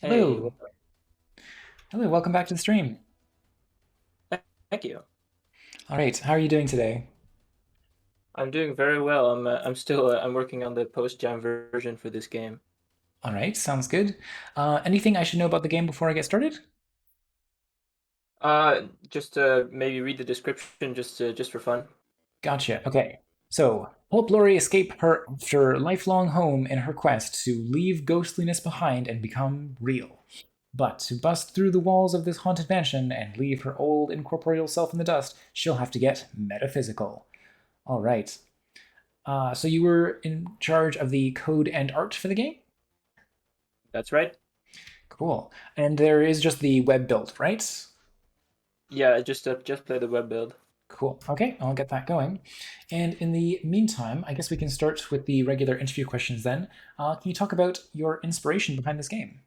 Hey, Hello. Hello, welcome back to the stream. thank you. All right, how are you doing today? I'm doing very well. I'm still I'm working on the post-jam version for this game. All right, sounds good. Anything I should know about the game before I get started? Just maybe read the description just for fun. Gotcha. Okay. So, help Lori escape her lifelong home in her quest to leave ghostliness behind and become real. But to bust through the walls of this haunted mansion and leave her old incorporeal self in the dust, she'll have to get metaphysical. All right. So you were in charge of the code and art for the game? That's right. Cool. And there is just the web build, right? Yeah, just play the web build. Cool. Okay, I'll get that going. And in the meantime, I guess we can start with the regular interview questions then. Can you talk about your inspiration behind this game?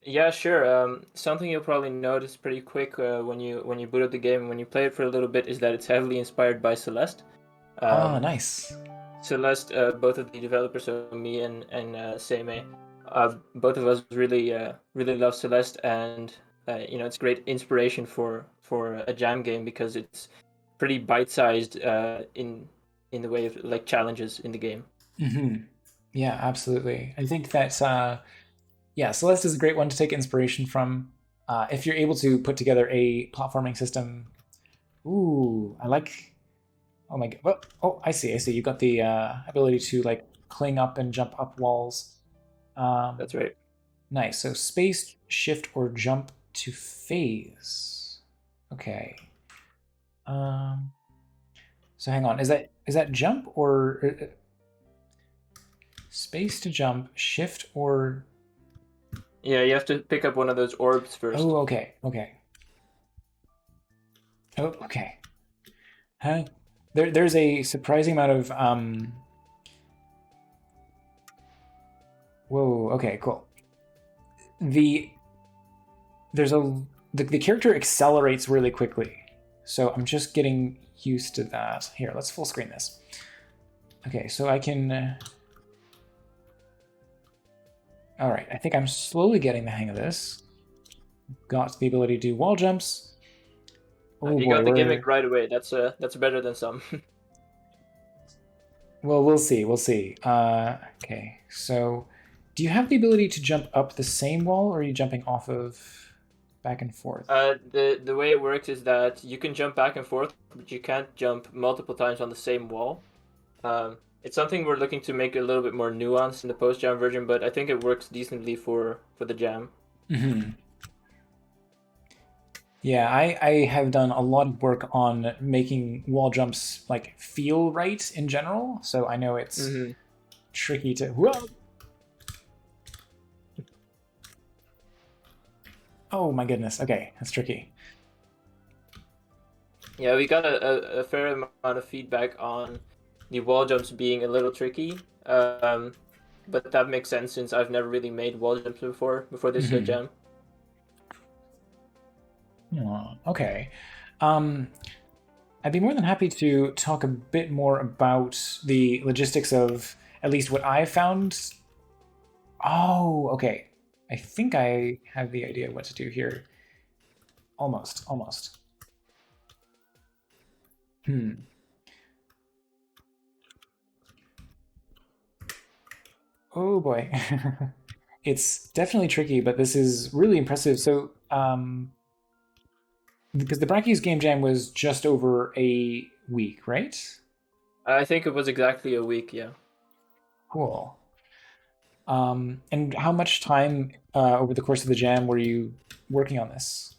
Yeah, sure. Something you'll probably notice pretty quick when you boot up the game and when you play it for a little bit is that it's heavily inspired by Celeste. Ah, Um, nice. Celeste, both of the developers, so me and Seimei, both of us really love Celeste, and it's great inspiration for a jam game because it's pretty bite-sized in the way of like challenges in the game. Hmm. Yeah, absolutely. I think that yeah, Celeste is a great one to take inspiration from. If you're able to put together a platforming system, ooh, I like. Oh my god! Oh, I see. I see. You got the ability to like cling up and jump up walls. Um, That's right. Nice. So space, shift, or jump to phase. Okay. Um, so hang on. Is that jump or space to jump, shift or Yeah, you have to pick up one of those orbs first. oh okay. Okay. Oh okay. Huh? There's a surprising amount of whoa, okay, cool. The there's a the character accelerates really quickly. So I'm just getting used to that. Here, let's full screen this. Okay, so I can all right, I think I'm slowly getting the hang of this. Got the ability to do wall jumps. Oh You boy, got the we're gimmick right away. That's better than some. well, we'll see, we'll see. Okay, so do you have the ability to jump up the same wall, or are you jumping off of back and forth? The way it works is that you can jump back and forth, but you can't jump multiple times on the same wall. It's something we're looking to make a little bit more nuanced in the post jam version, but I think it works decently for the jam. Hmm. Yeah, I have done a lot of work on making wall jumps like feel right in general, so I know it's Hmm. tricky to. Whoa! Oh my goodness. Okay, that's tricky. Yeah, we got a fair amount of feedback on the wall jumps being a little tricky, but that makes sense since I've never really made wall jumps before this Hmm. jam. Okay. Um, I'd be more than happy to talk a bit more about the logistics of at least what I found. Oh, okay. I think I have the idea what to do here. Almost, almost. Hmm. Oh boy. It's definitely tricky, but this is really impressive. So, because the Brachio's Game Jam was just over a week, right? I think it was exactly a week, yeah. Cool. And how much time over the course of the jam were you working on this?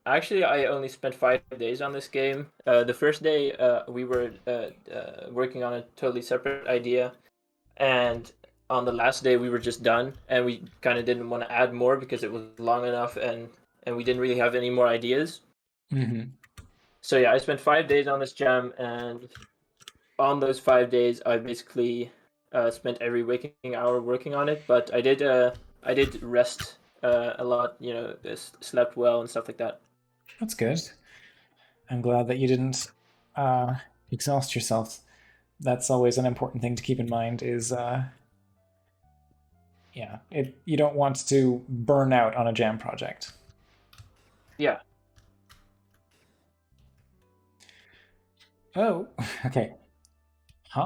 Actually, I only spent 5 days on this game. The first day, we were working on a totally separate idea, and on the last day, we were just done, and we kind of didn't want to add more because it was long enough, and we didn't really have any more ideas. Hmm. So yeah, I spent 5 days on this jam, and on those 5 days, I basically spent every waking hour working on it. But I did rest a lot, slept well and stuff like that. That's good. I'm glad that you didn't uh, exhaust yourself. That's always an important thing to keep in mind. Is Yeah, you don't want to burn out on a jam project. Yeah. Oh, okay. Huh?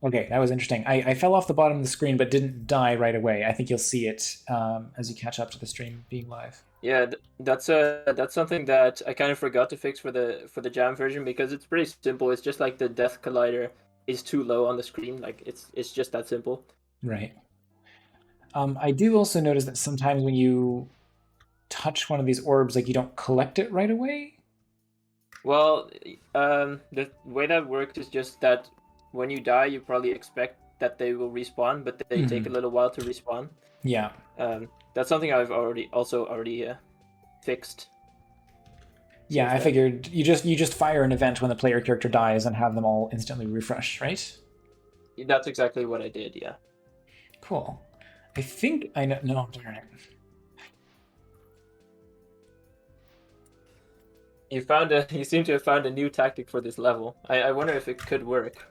Okay, that was interesting. I fell off the bottom of the screen but didn't die right away. I think you'll see it as you catch up to the stream being live. Yeah, that's something that I kind of forgot to fix for the jam version because it's pretty simple. It's just like the death collider is too low on the screen. Like it's just that simple. Right. I do also notice that sometimes when you touch one of these orbs, like you don't collect it right away. Well, the way that works is just that when you die, you probably expect that they will respawn, but they take a little while to respawn. Yeah. That's something I've already fixed. Yeah, I figured you just fire an event when the player character dies and have them all instantly refresh, right? That's exactly what I did. Yeah. Cool. I think I know. No, darn it. You seem to have found a new tactic for this level. I wonder if it could work.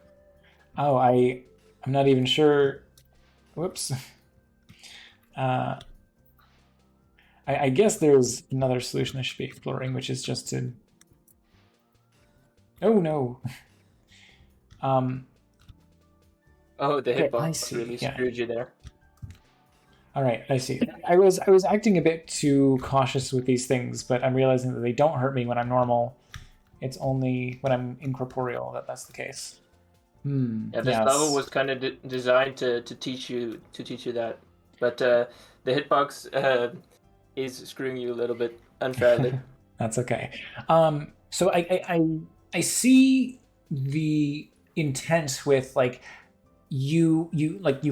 Oh, I'm not even sure. Whoops. I guess there's another solution I should be exploring, which is just to. Oh no. Oh, the Okay, hitbox really screwed you there. All right, I see. I was acting a bit too cautious with these things, but I'm realizing that they don't hurt me when I'm normal. It's only when I'm incorporeal that that's the case. Yeah, this level was kind of designed to teach you that, but the hitbox is screwing you a little bit unfairly. That's okay. So I see the intent with like you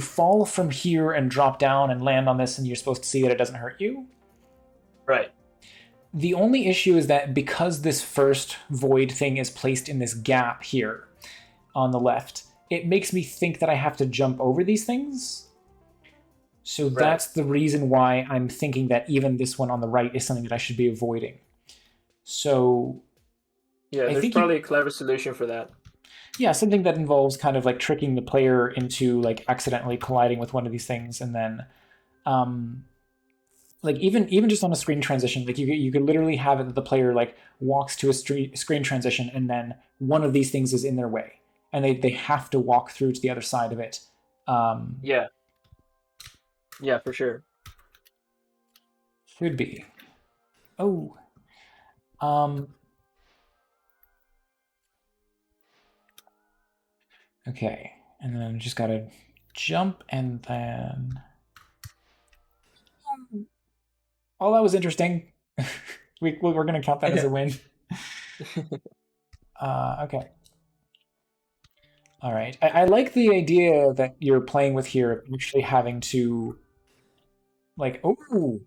fall from here and drop down and land on this, and you're supposed to see that it doesn't hurt you. Right. The only issue is that because this first void thing is placed in this gap here on the left, it makes me think that I have to jump over these things. So that's the reason why I'm thinking that even this one on the right is something that I should be avoiding. So yeah, there's probably a clever solution for that. Yeah, something that involves kind of like tricking the player into like accidentally colliding with one of these things, and then like even just on a screen transition, like you could literally have it that the player like walks to a screen transition, and then one of these things is in their way, and they have to walk through to the other side of it. Yeah, for sure. Could be. Oh. Okay, and then just gotta jump, and then. Oh, that was interesting. we're gonna count that as a win. Okay. All right. I like the idea that you're playing with here, actually having to, like, oh,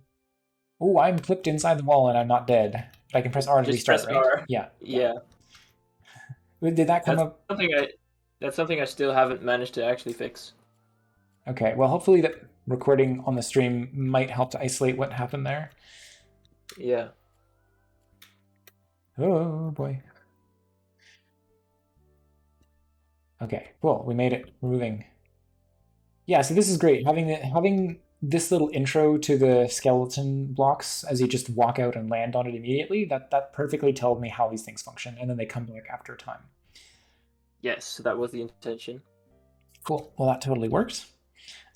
I'm clipped inside the wall and I'm not dead. But I can press R to restart, right? R. Yeah. Yeah. Did that come up? That's something I still haven't managed to actually fix. Okay. Well, hopefully that recording on the stream might help to isolate what happened there. Yeah. Oh boy. Okay, cool. We made it. We're moving. Yeah, so this is great. Having this little intro to the skeleton blocks as you just walk out and land on it immediately, that perfectly tells me how these things function, and then they come back after a time. Yes, that was the intention. Cool. Well, that totally worked.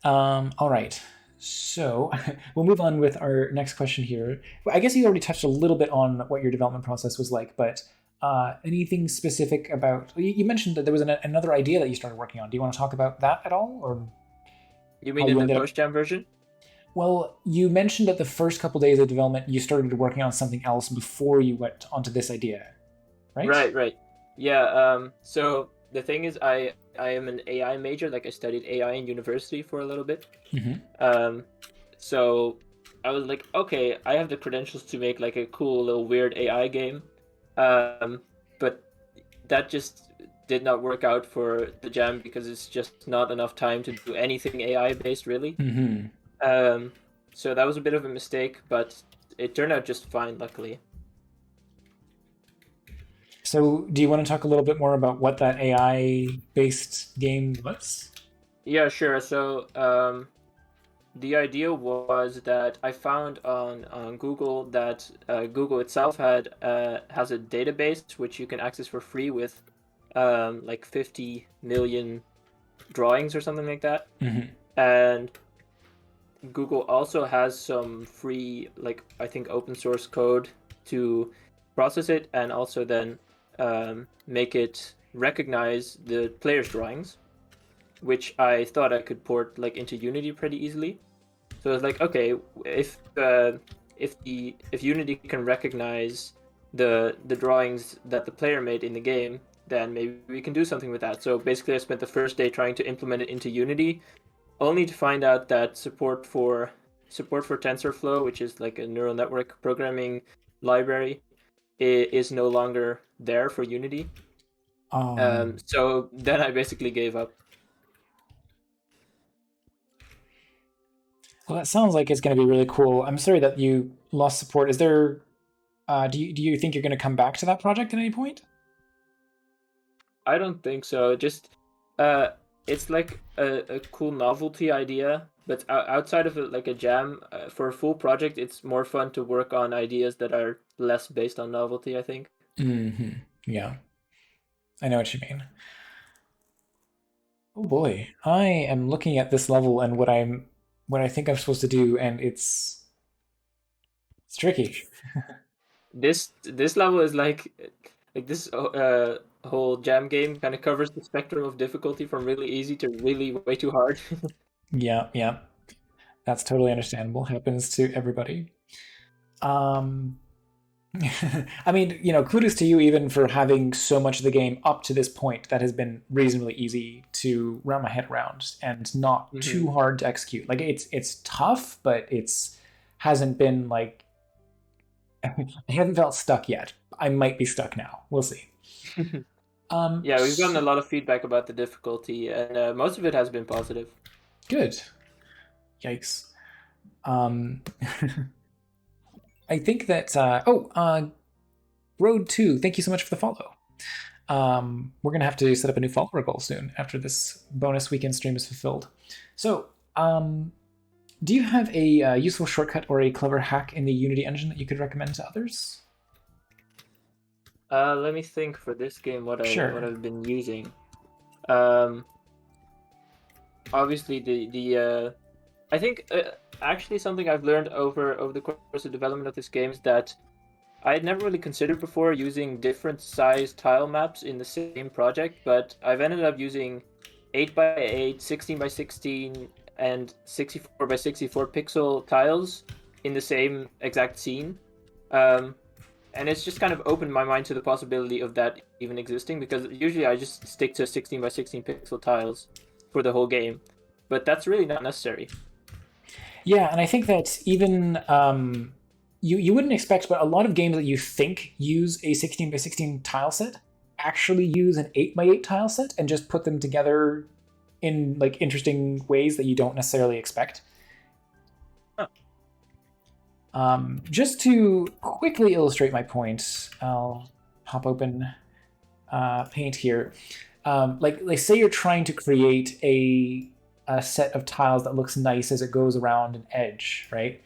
All right. So we'll move on with our next question here. I guess you already touched a little bit on what your development process was like, but anything specific about? You mentioned that there was another idea that you started working on. Do you want to talk about that at all, or? You mean in the post-jam version? Well, you mentioned that the first couple days of development, you started working on something else before you went onto this idea, right? Right. Yeah. So the thing is, I am an AI major. Like I studied AI in university for a little bit. Mm-hmm. So I was like, okay, I have the credentials to make like a cool little weird AI game. But that just did not work out for the jam because it's just not enough time to do anything AI based, really. Mm-hmm. So that was a bit of a mistake, but it turned out just fine, luckily. So, do you want to talk a little bit more about what that AI based game was? Yeah, sure. So the idea was that I found on Google that Google itself has a database which you can access for free with like 50 million drawings or something like that. Mm-hmm. And Google also has some free, like I think open source code to process it and also then make it recognize the player's drawings, which I thought I could port like into Unity pretty easily. So it's like, okay, if Unity can recognize the drawings that the player made in the game, then maybe we can do something with that. So basically, I spent the first day trying to implement it into Unity, only to find out that support for TensorFlow, which is like a neural network programming library, is no longer there for Unity. So then I basically gave up. Well, that sounds like it's going to be really cool. I'm sorry that you lost support. Is there? Do you think you're going to come back to that project at any point? I don't think so. Just it's like a cool novelty idea, but outside of it, like a jam, for a full project, it's more fun to work on ideas that are less based on novelty, I think. Mm-hmm. Yeah, I know what you mean. Oh boy, I am looking at this level and what I think I'm supposed to do, and it's tricky. This level is like this whole jam game kind of covers the spectrum of difficulty from really easy to really way too hard. Yeah, yeah, that's totally understandable. Happens to everybody. Um, I mean, kudos to you even for having so much of the game up to this point that has been reasonably easy to wrap my head around and not too hard to execute. Like it's tough, but it's hasn't been like I haven't felt stuck yet. I might be stuck now. We'll see. Yeah, we've gotten a lot of feedback about the difficulty, and most of it has been positive. Good. Yikes. Um, I think that Road 2, thank you so much for the follow. We're gonna have to set up a new follower goal soon after this bonus weekend stream is fulfilled. So, do you have a useful shortcut or a clever hack in the Unity engine that you could recommend to others? Let me think for this game what Sure. I've been using. Um, Obviously the I think actually something I've learned over the course of development of this game is that I had never really considered before using different size tile maps in the same project, but I've ended up using 8 by 8, 16 by 16, and 64 by 64 pixel tiles in the same exact scene. Um, and it's just kind of opened my mind to the possibility of that even existing, because usually I just stick to 16 by 16 pixel tiles for the whole game, but that's really not necessary. Yeah, and I think that even you wouldn't expect, but a lot of games that you think use a 16 by 16 tile set actually use an 8 by 8 tile set and just put them together in like interesting ways that you don't necessarily expect. Huh. Just to quickly illustrate my point, I'll pop open Paint here. Like say you're trying to create a set of tiles that looks nice as it goes around an edge, right?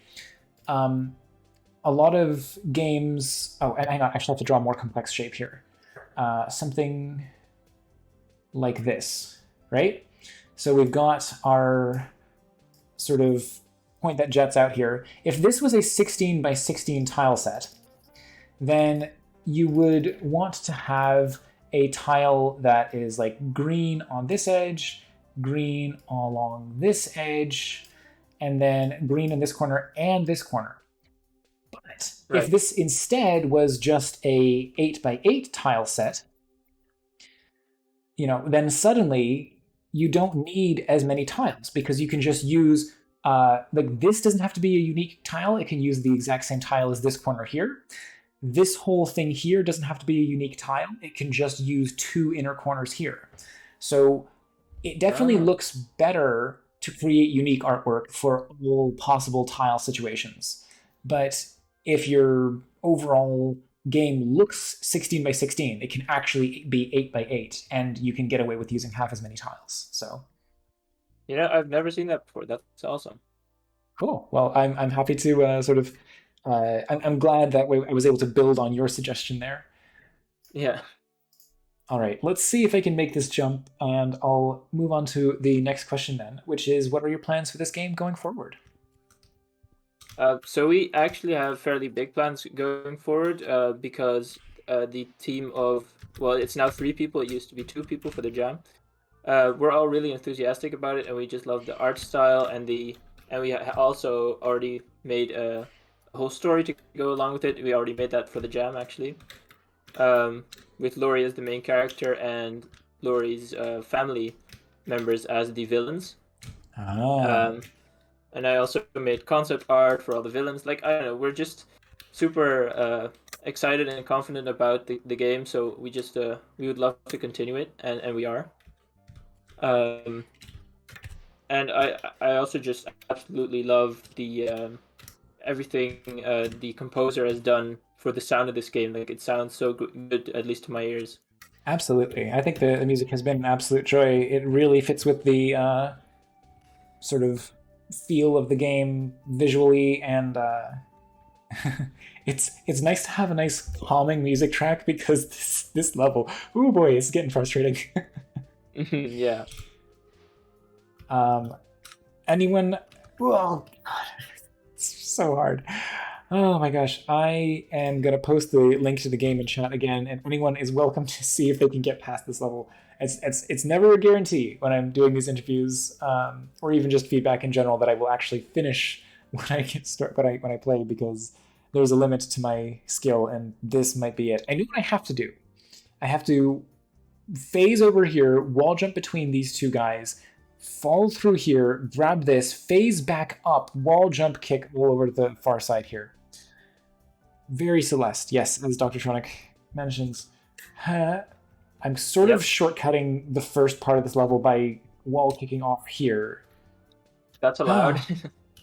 A lot of games. Oh, and hang on, I actually have to draw a more complex shape here. Something like this, right? So we've got our sort of point that jets out here. If this was a 16 by 16 tile set, then you would want to have a tile that is like green on this edge, green along this edge, and then green in this corner and this corner. But Right. if this instead was just a 8 by 8 tile set, then suddenly you don't need as many tiles because you can just use like this doesn't have to be a unique tile. It can use the exact same tile as this corner here. This whole thing here doesn't have to be a unique tile. It can just use 2 inner corners here. So it definitely looks better to create unique artwork for all possible tile situations. But if your overall game looks 16 by 16, it can actually be 8 by 8, and you can get away with using half as many tiles. So I've never seen that before. That's awesome. Cool. Well, I'm happy to I'm glad that I was able to build on your suggestion there. Yeah. All right, let's see if I can make this jump, and I'll move on to the next question then, which is, what are your plans for this game going forward? So we actually have fairly big plans going forward because the team of, well, it's now 3 people. It used to be 2 people for the jam. We're all really enthusiastic about it, and we just love the art style and we also already made a whole story to go along with it. We already made that for the jam actually, with Lori as the main character and Lori's family members as the villains. Ah, Um, and I also made concept art for all the villains. Like, I don't know, we're just super excited and confident about the game. So we would love to continue it, and we are. Um, and I also just absolutely love the everything the composer has done for the sound of this game. Like, it sounds so good, at least to my ears. absolutely. I think the music has been an absolute joy. It really fits with the sort of feel of the game visually, and it's nice to have a nice calming music track because this level, oh boy, it's getting frustrating. Yeah. um, anyone? Oh God, it's so hard. Oh my gosh, I am gonna post the link to the game in chat again, and anyone is welcome to see if they can get past this level. It's never a guarantee when I'm doing these interviews, or even just feedback in general, that I will actually finish when I get start when I play, because there's a limit to my skill, and this might be it. I know what I have to do. I have to phase over here, wall jump between these two guys, fall through here, grab this, phase back up, wall jump, kick all over to the far side here. Very Celeste, yes, as Dr. Tronic mentions. I'm sort of Yep. shortcutting the first part of this level by wall kicking off here. That's allowed.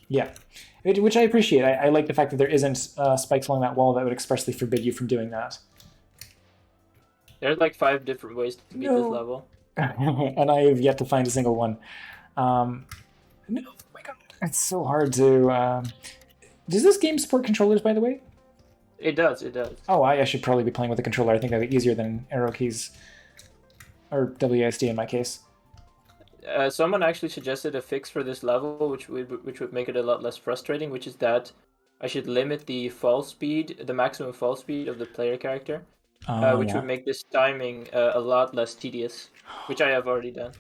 Yeah, which I appreciate. I like the fact that there isn't spikes along that wall that would expressly forbid you from doing that. There's like 5 different ways to beat this No. level. And I have yet to find a single one. No, oh my god, it's so hard to. Does this game support controllers, by the way? It does. It does. Oh, I should probably be playing with a controller. I think that'd be easier than arrow keys, or WASD in my case. Someone actually suggested a fix for this level, which would make it a lot less frustrating. Which is that I should limit the fall speed, the maximum fall speed of the player character, which Yeah. would make this timing a lot less tedious, which I have already done.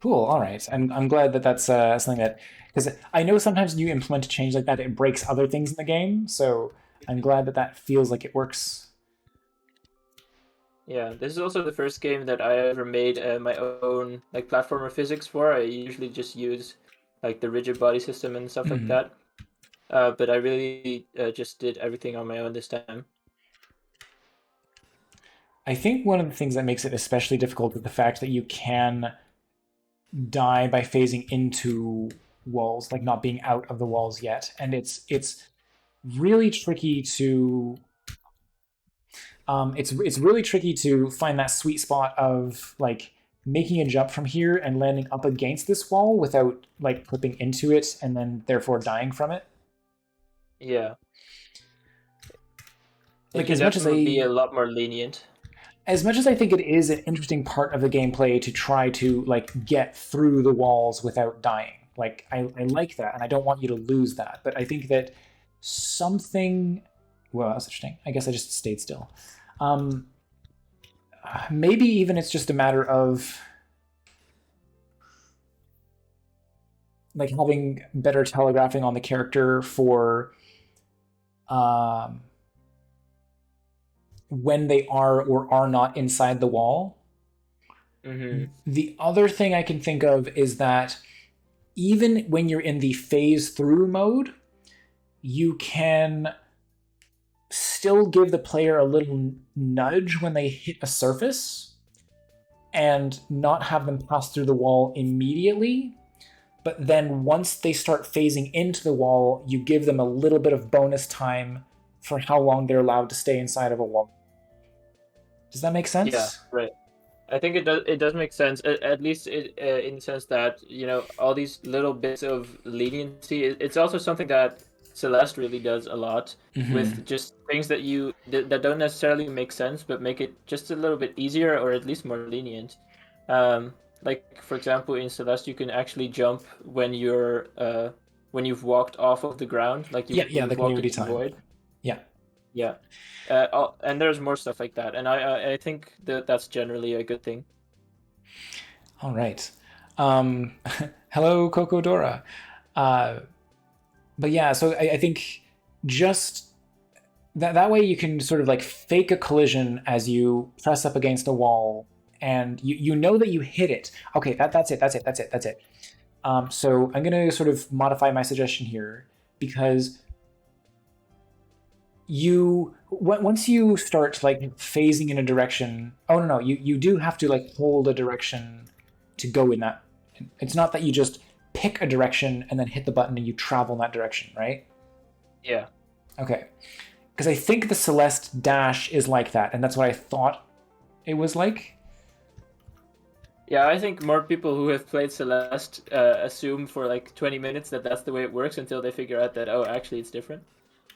Cool. All right. I'm glad that that's something that, because I know sometimes when you implement a change like that, it breaks other things in the game. So I'm glad that that feels like it works. Yeah, this is also the first game that I ever made my own like platformer physics for. I usually just use like the rigid body system and stuff like Mhm. that. But I really just did everything on my own this time. I think one of the things that makes it especially difficult is the fact that you can die by phasing into walls, like not being out of the walls yet, and it's really tricky to it's really tricky to find that sweet spot of like making a jump from here and landing up against this wall without like clipping into it and then therefore dying from it. Yeah, it Like can definitely be a lot more lenient. as much as I think it is an interesting part of the gameplay to try to like get through the walls without dying. Like I like that and I don't want you to lose that. But I think that something, well, that's interesting. I guess I just stayed still. Um, Maybe even it's just a matter of like having better telegraphing on the character for um, when they are or are not inside the wall. Mm-hmm. The other thing I can think of is that even when you're in the phase through mode, you can still give the player a little nudge when they hit a surface and not have them pass through the wall immediately. But then once they start phasing into the wall, you give them a little bit of bonus time for how long they're allowed to stay inside of a wall. Does that make Yeah, sense? right. I think it does make sense, at least in the sense that, you know, all these little bits of leniency. It's also something that Celeste really does a lot Hmm. with just things that that don't necessarily make sense, but make it just a little bit easier or at least more lenient. Um, like for example, in Celeste, you can actually jump when you've walked off of the ground, like Yeah, yeah, the you've walked community into the time. void. Yeah. Yeah. And there's more stuff like that, and I think that that's generally a good thing. All right. Um, hello, Cocodora. Uh, but yeah, so I think just that way you can sort of like fake a collision as you press up against a wall, and you know that you hit it. Okay, that's it. So I'm gonna sort of modify my suggestion here because once you start like phasing in a direction. Oh no, you do have to like hold a direction to go in that. It's not that you just pick a direction and then hit the button and you travel in that direction, right? Yeah. Okay, because I think the Celeste dash is like that, and that's what I thought it was like. Yeah, I think more people who have played Celeste assume for like 20 minutes that that's the way it works until they figure out that, oh, actually it's different.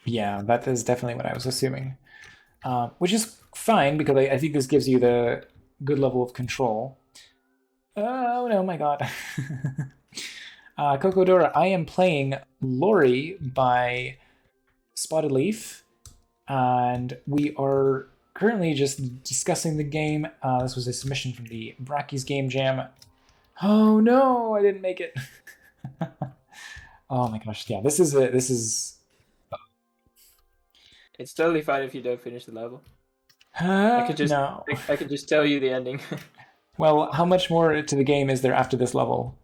Yeah, that is definitely what I was assuming, which is fine because I think this gives you the good level of control. Oh no, my god. Cocodora, I am playing Lori by Spotted Leaf, and we are currently just discussing the game. This was a submission from the Brackies Game Jam. Oh no, I didn't make it. Oh my gosh, yeah, this is It's totally fine if you don't finish the level. no. I could just tell you the ending. Well, how much more to the game is there after this level?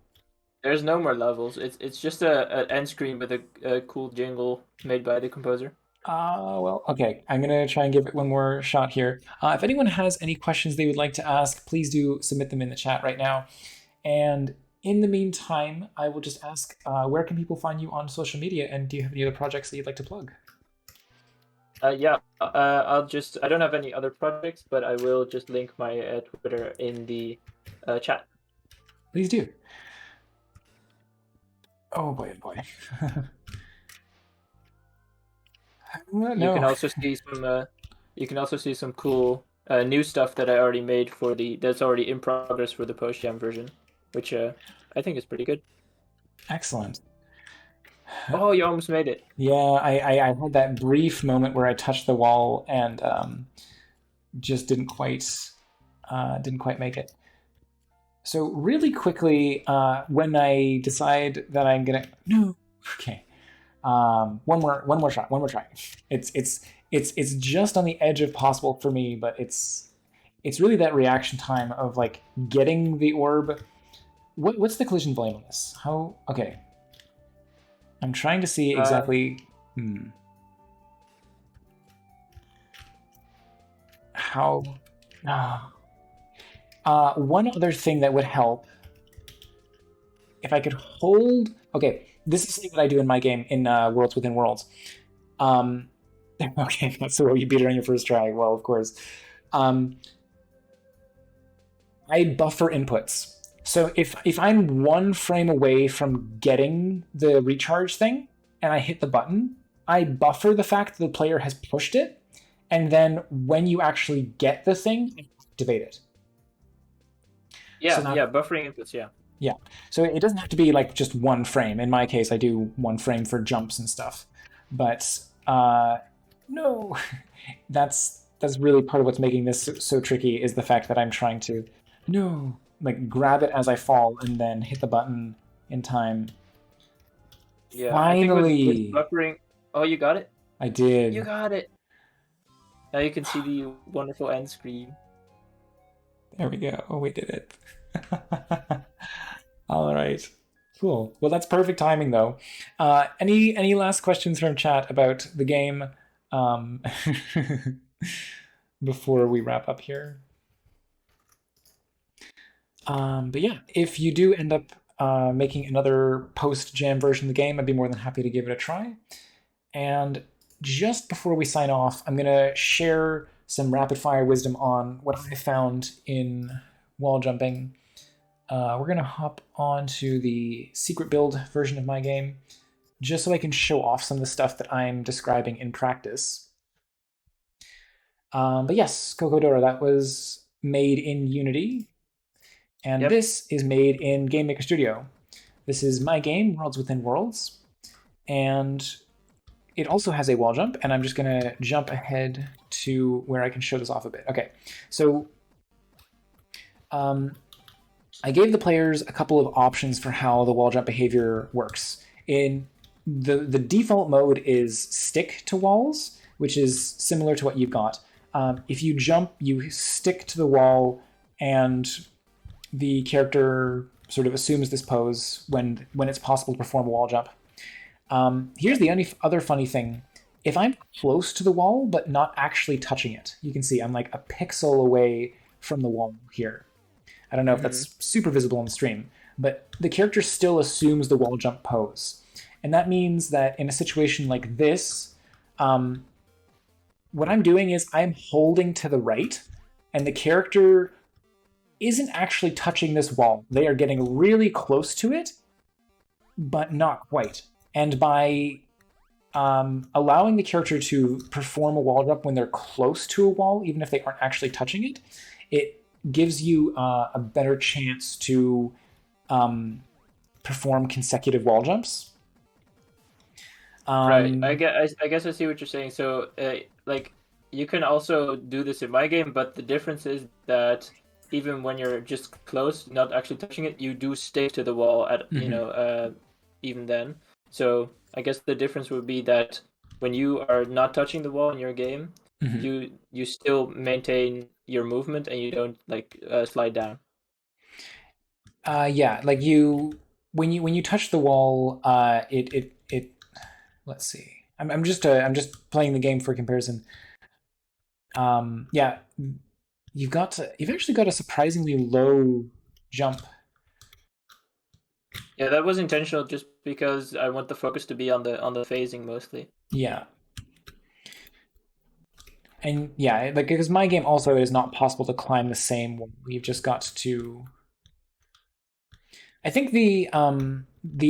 There's no more levels. It's just a end screen with a cool jingle made by the composer. Well, okay. I'm gonna try and give it one more shot here. If anyone has any questions they would like to ask, please do submit them in the chat right now. And in the meantime, I will just ask, where can people find you on social media, and do you have any other projects that you'd like to plug? Yeah, I don't have any other projects, but I will just link my Twitter in the chat. Please do. Oh boy, oh boy. You can No. also see some cool new stuff that I already made for that's already in progress for the post jam version, which I think is pretty good. Excellent. Oh, you almost made it. Yeah, I had that brief moment where I touched the wall and just didn't quite make it. So really quickly, when I decide that I'm gonna no, okay, one more shot, one more try. It's just on the edge of possible for me, but it's really that reaction time of like getting the orb. What's the collision volume on this? How okay? I'm trying to see exactly. How. One other thing that would help if I could hold. Okay, this is something that I do in my game in Worlds Within Worlds. Okay, so you beat it on your first try. Well, of course. I buffer inputs. So if I'm one frame away from getting the recharge thing and I hit the button, I buffer the fact that the player has pushed it, and then when you actually get the thing, activate it. Yeah, So that, yeah, buffering inputs. Yeah. yeah. So it doesn't have to be like just one frame. In my case, I do one frame for jumps and stuff. But no, that's really part of what's making this so tricky is the fact that I'm trying to no like grab it as I fall and then hit the button in time. Yeah, I think with Finally, buffering. Oh, you got it. I You did. got it. Now you can see the wonderful end screen. There we go. Oh, we did it. All right. Cool. Well, that's perfect timing, though. Any last questions from chat about the game um, before we wrap up here? But yeah, if you do end up making another post jam version of the game, I'd be more than happy to give it a try. And just before we sign off, I'm gonna share some rapid fire wisdom on what I found in wall jumping, we're going to hop on to the secret build version of my game, just so I can show off some of the stuff that I'm describing in practice. But yes, Cocodoro, that was made in Unity, and Yep. this is made in Game Maker Studio. This is my game, Worlds Within Worlds, and it also has a wall jump, and I'm just going to jump ahead to where I can show this off a bit. Okay, so I gave the players a couple of options for how the wall jump behavior works. In the default mode is stick to walls, which is similar to what you've got. If you jump, you stick to the wall, and the character sort of assumes this pose when it's possible to perform a wall jump. Here's the only other funny thing. If I'm close to the wall but not actually touching it, you can see I'm like a pixel away from the wall here. I don't know if that's super visible on the stream, but the character still assumes the wall jump pose. And that means that in a situation like this, what I'm doing is I'm holding to the right, and the character isn't actually touching this wall. They are getting really close to it, but not quite. And by allowing the character to perform a wall jump when they're close to a wall, even if they aren't actually touching it, it gives you a better chance to perform consecutive wall jumps. Right. I guess I see what you're saying. So, like, you can also do this in my game, but the difference is that even when you're just close, not actually touching it, you do stick to the wall at even then. So I guess the difference would be that when you are not touching the wall in your game, you still maintain your movement and you don't like slide down. Yeah, like when you touch the wall, it let's see. I'm just playing the game for comparison. Yeah, you've actually got a surprisingly low jump. Yeah, that was intentional just because I want the focus to be on the phasing mostly. Yeah. And yeah, like because my game also it is not possible to climb the same wall. You've just got to. I think the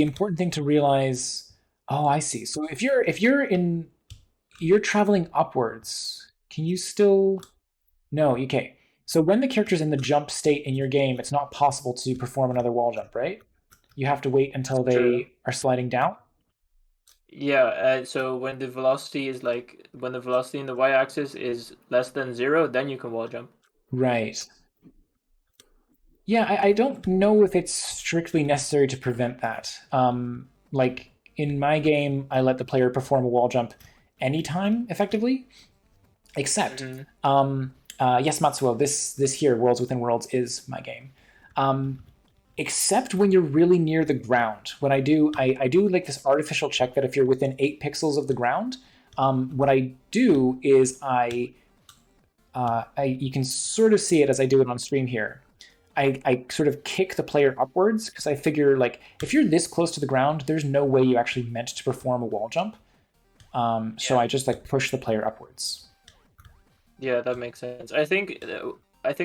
important thing to realize. Oh, I see. So if you're traveling upwards, can you still? No, okay. So when the character's in the jump state in your game, it's not possible to perform another wall jump, right? You have to wait until they are sliding down. Yeah, so when the velocity is when the velocity in the y-axis is less than 0, then you can wall jump. Right. Yeah, I don't know if it's strictly necessary to prevent that. Like in my game, I let the player perform a wall jump anytime, effectively, except yes, Matsuo, this here, Worlds Within Worlds, is my game. Except when you're really near the ground. What I do like this artificial check that if you're within 8 pixels of the ground, what I do is you can sort of see it as I do it on stream here. I sort of kick the player upwards because I figure like if you're this close to the ground, there's no way you actually meant to perform a wall jump. So I just like push the player upwards. Yeah, that makes sense. I think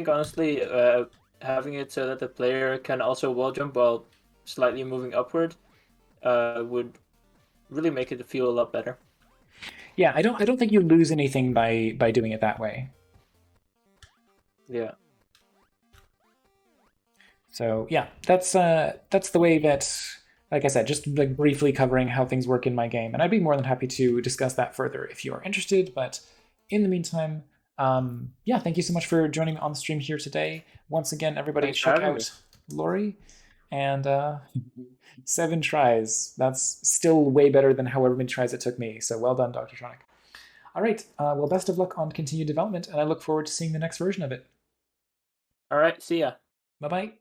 honestly, having it so that the player can also wall jump while slightly moving upward would really make it feel a lot better. Yeah, I don't think you lose anything by doing it that way. Yeah. So yeah, that's the way that, like I said, just like briefly covering how things work in my game, and I'd be more than happy to discuss that further if you are interested. But in the meantime, yeah, thank you so much for joining me on the stream here today. Once again, everybody, Thanks for check having me. out Lori, and 7 tries. That's still way better than however many tries it took me. So well done, Dr. Tronic. All right, well, best of luck on continued development, and I look forward to seeing the next version of it. All right, see ya. Bye bye.